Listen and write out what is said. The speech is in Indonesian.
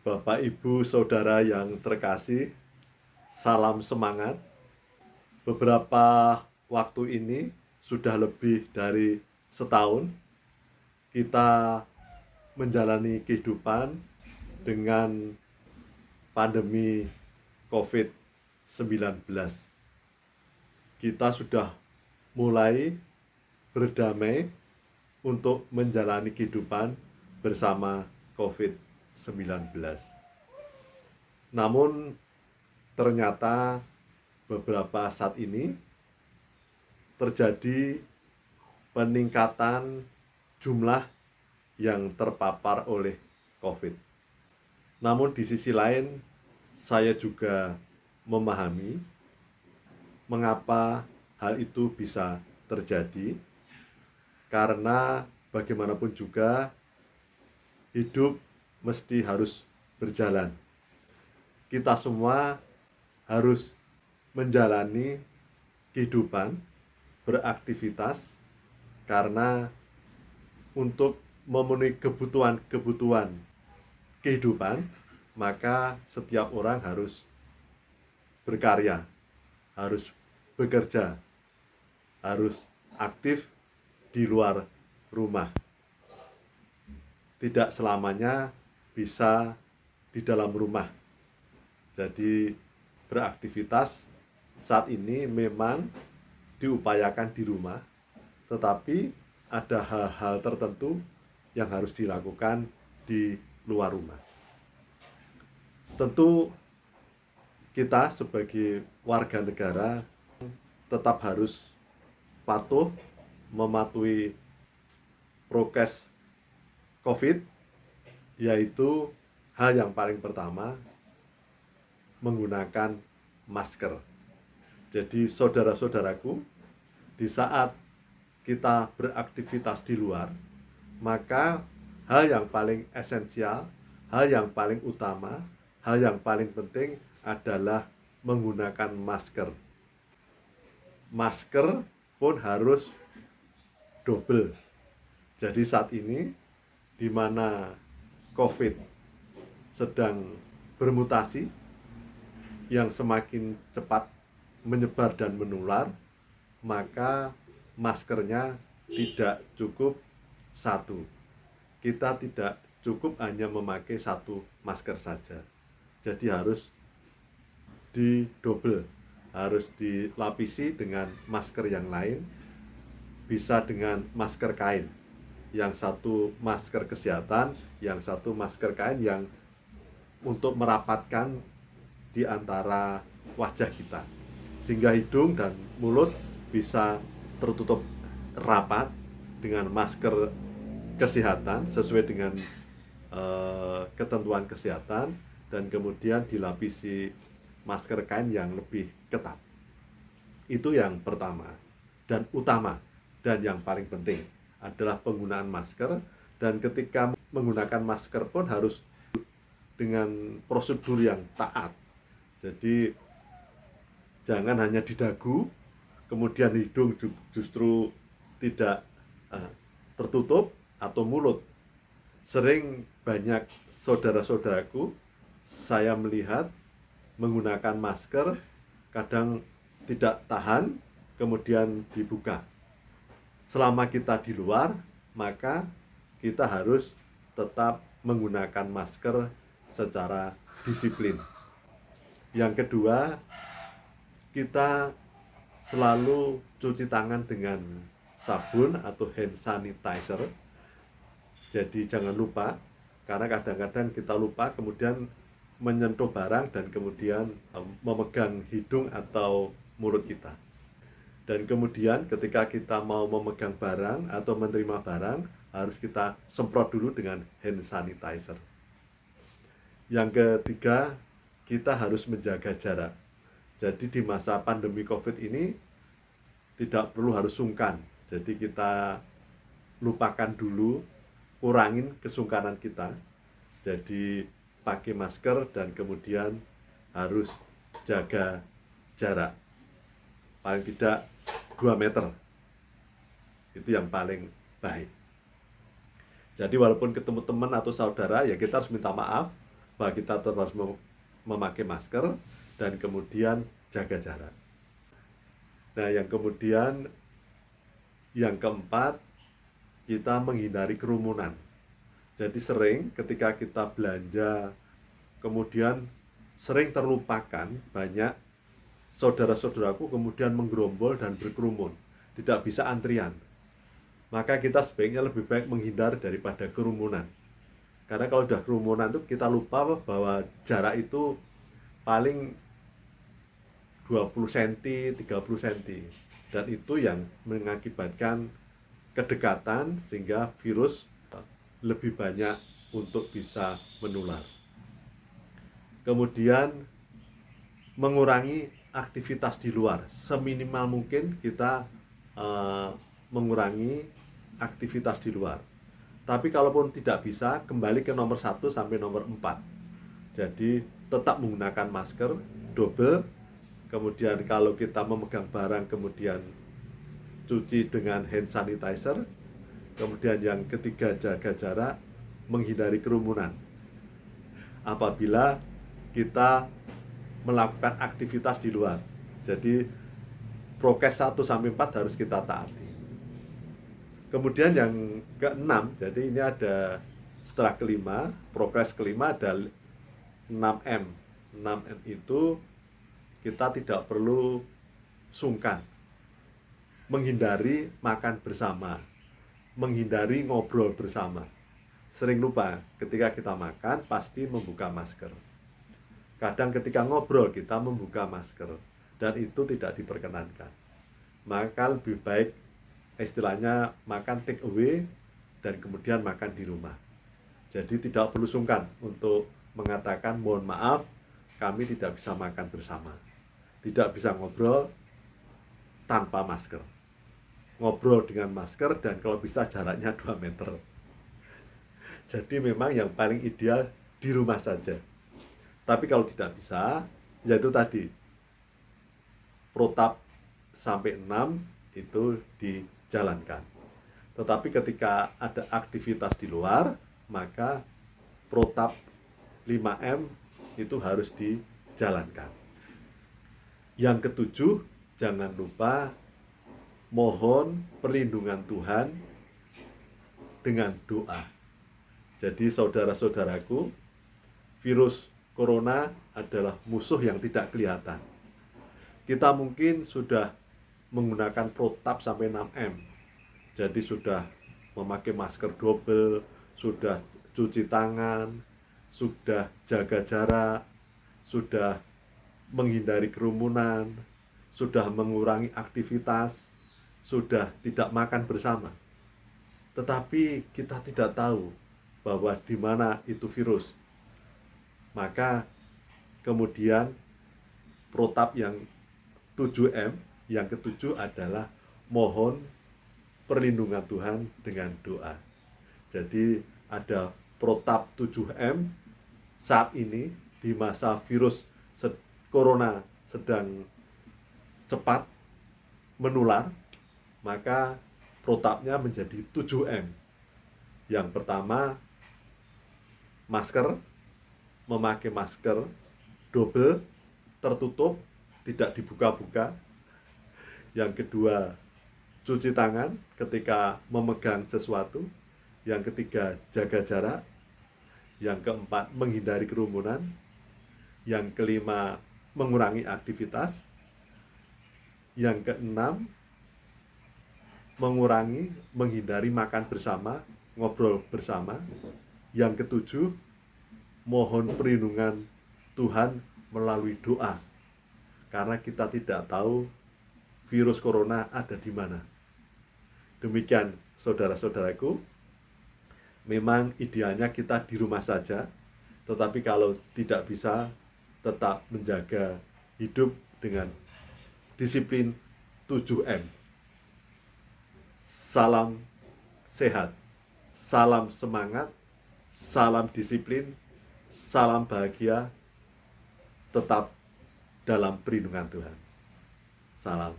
Bapak, Ibu, Saudara yang terkasih, salam semangat. Beberapa waktu ini sudah lebih dari setahun kita menjalani kehidupan dengan pandemi COVID-19. Kita sudah mulai berdamai untuk menjalani kehidupan bersama COVID-19. Namun ternyata beberapa saat ini terjadi peningkatan jumlah yang terpapar oleh COVID. Namun di sisi lain, saya juga memahami mengapa hal itu bisa terjadi, karena bagaimanapun juga hidup mesti harus berjalan. Kita semua harus menjalani kehidupan, beraktivitas, karena untuk memenuhi kebutuhan kehidupan, maka setiap orang harus berkarya, harus bekerja, harus aktif di luar rumah. Tidak selamanya bisa di dalam rumah. Jadi beraktivitas saat ini memang diupayakan di rumah, tetapi ada hal-hal tertentu yang harus dilakukan di luar rumah. Tentu kita sebagai warga negara tetap harus patuh mematuhi prokes COVID, yaitu hal yang paling pertama menggunakan masker. Jadi saudara-saudaraku, di saat kita beraktivitas di luar, maka hal yang paling esensial, hal yang paling utama, hal yang paling penting adalah menggunakan masker. Masker pun harus double. Jadi saat ini di mana COVID sedang bermutasi yang semakin cepat menyebar dan menular, maka maskernya tidak cukup satu. Kita tidak cukup hanya memakai satu masker saja. Jadi harus didouble, harus dilapisi dengan masker yang lain, bisa dengan masker kain. Yang satu masker kesehatan, yang satu masker kain yang untuk merapatkan di antara wajah kita, sehingga hidung dan mulut bisa tertutup rapat dengan masker kesehatan sesuai dengan ketentuan kesehatan, dan kemudian dilapisi masker kain yang lebih ketat. Itu yang pertama dan utama, dan yang paling penting adalah penggunaan masker. Dan ketika menggunakan masker pun harus dengan prosedur yang taat. Jadi jangan hanya di dagu, kemudian hidung justru tidak tertutup, atau mulut. Sering banyak saudara-saudaraku saya melihat menggunakan masker, kadang tidak tahan, kemudian dibuka. Selama kita di luar, maka kita harus tetap menggunakan masker secara disiplin. Yang kedua, kita selalu cuci tangan dengan sabun atau hand sanitizer. Jadi jangan lupa, karena kadang-kadang kita lupa kemudian menyentuh barang dan kemudian memegang hidung atau mulut kita. Dan kemudian ketika kita mau memegang barang atau menerima barang, harus kita semprot dulu dengan hand sanitizer. Yang ketiga, kita harus menjaga jarak. Jadi di masa pandemi COVID ini tidak perlu harus sungkan. Jadi kita lupakan dulu, kurangin kesungkanan kita. Jadi pakai masker dan kemudian harus jaga jarak. Paling tidak 2 meter. Itu yang paling baik. Jadi walaupun ketemu teman atau saudara, ya kita harus minta maaf, bahwa kita tetap harus memakai masker dan kemudian jaga jarak. Nah, yang keempat, kita menghindari kerumunan. Jadi sering ketika kita belanja, kemudian sering terlupakan, banyak saudara-saudaraku kemudian menggerombol dan berkerumun, tidak bisa antrian. Maka kita sebaiknya lebih baik menghindar daripada kerumunan. Karena kalau sudah kerumunan itu kita lupa bahwa jarak itu paling 20 cm, 30 cm. Dan itu yang mengakibatkan kedekatan sehingga virus lebih banyak untuk bisa menular. Kemudian mengurangi aktivitas di luar. Seminimal mungkin kita mengurangi aktivitas di luar. Tapi kalaupun tidak bisa, kembali ke nomor 1 sampai nomor 4. Jadi tetap menggunakan masker double. Kemudian kalau kita memegang barang, kemudian cuci dengan hand sanitizer. Kemudian yang ketiga, jaga jarak, menghindari kerumunan. Apabila kita melakukan aktivitas di luar. Jadi prokes 1 sampai 4 harus kita taati. Kemudian yang keenam, jadi ini ada setelah kelima, prokes kelima ada 6M. 6M itu kita tidak perlu sungkan. Menghindari makan bersama, menghindari ngobrol bersama. Sering lupa, ketika kita makan pasti membuka masker. Kadang ketika ngobrol kita membuka masker, dan itu tidak diperkenankan. Maka lebih baik istilahnya makan take away dan kemudian makan di rumah. Jadi tidak perlu sungkan untuk mengatakan mohon maaf, kami tidak bisa makan bersama, tidak bisa ngobrol tanpa masker. Ngobrol dengan masker dan kalau bisa jaraknya 2 meter. Jadi memang yang paling ideal di rumah saja. Tapi kalau tidak bisa, yaitu tadi protap sampai 6 itu dijalankan. Tetapi ketika ada aktivitas di luar, maka protap 5M itu harus dijalankan. Yang ketujuh, jangan lupa mohon perlindungan Tuhan dengan doa. Jadi saudara-saudaraku, virus corona adalah musuh yang tidak kelihatan. Kita mungkin sudah menggunakan protap sampai 6M. Jadi sudah memakai masker double, sudah cuci tangan, sudah jaga jarak, sudah menghindari kerumunan, sudah mengurangi aktivitas, sudah tidak makan bersama. Tetapi kita tidak tahu bahwa di mana itu virus. Maka kemudian protap yang 7M, yang ketujuh adalah mohon perlindungan Tuhan dengan doa. Jadi ada protap 7M saat ini di masa virus corona sedang cepat menular, maka protapnya menjadi 7M. Yang pertama, masker, memakai masker double, tertutup, tidak dibuka-buka. Yang kedua, cuci tangan ketika memegang sesuatu. Yang ketiga, jaga jarak. Yang keempat, menghindari kerumunan. Yang kelima, mengurangi aktivitas. Yang keenam, menghindari makan bersama, ngobrol bersama. Yang ketujuh, mohon perlindungan Tuhan melalui doa. Karena kita tidak tahu virus corona ada di mana. Demikian saudara-saudaraku, memang idealnya kita di rumah saja, tetapi kalau tidak bisa, tetap menjaga hidup dengan disiplin 7M. Salam sehat, salam semangat, salam disiplin, salam bahagia, tetap dalam perlindungan Tuhan. Salam.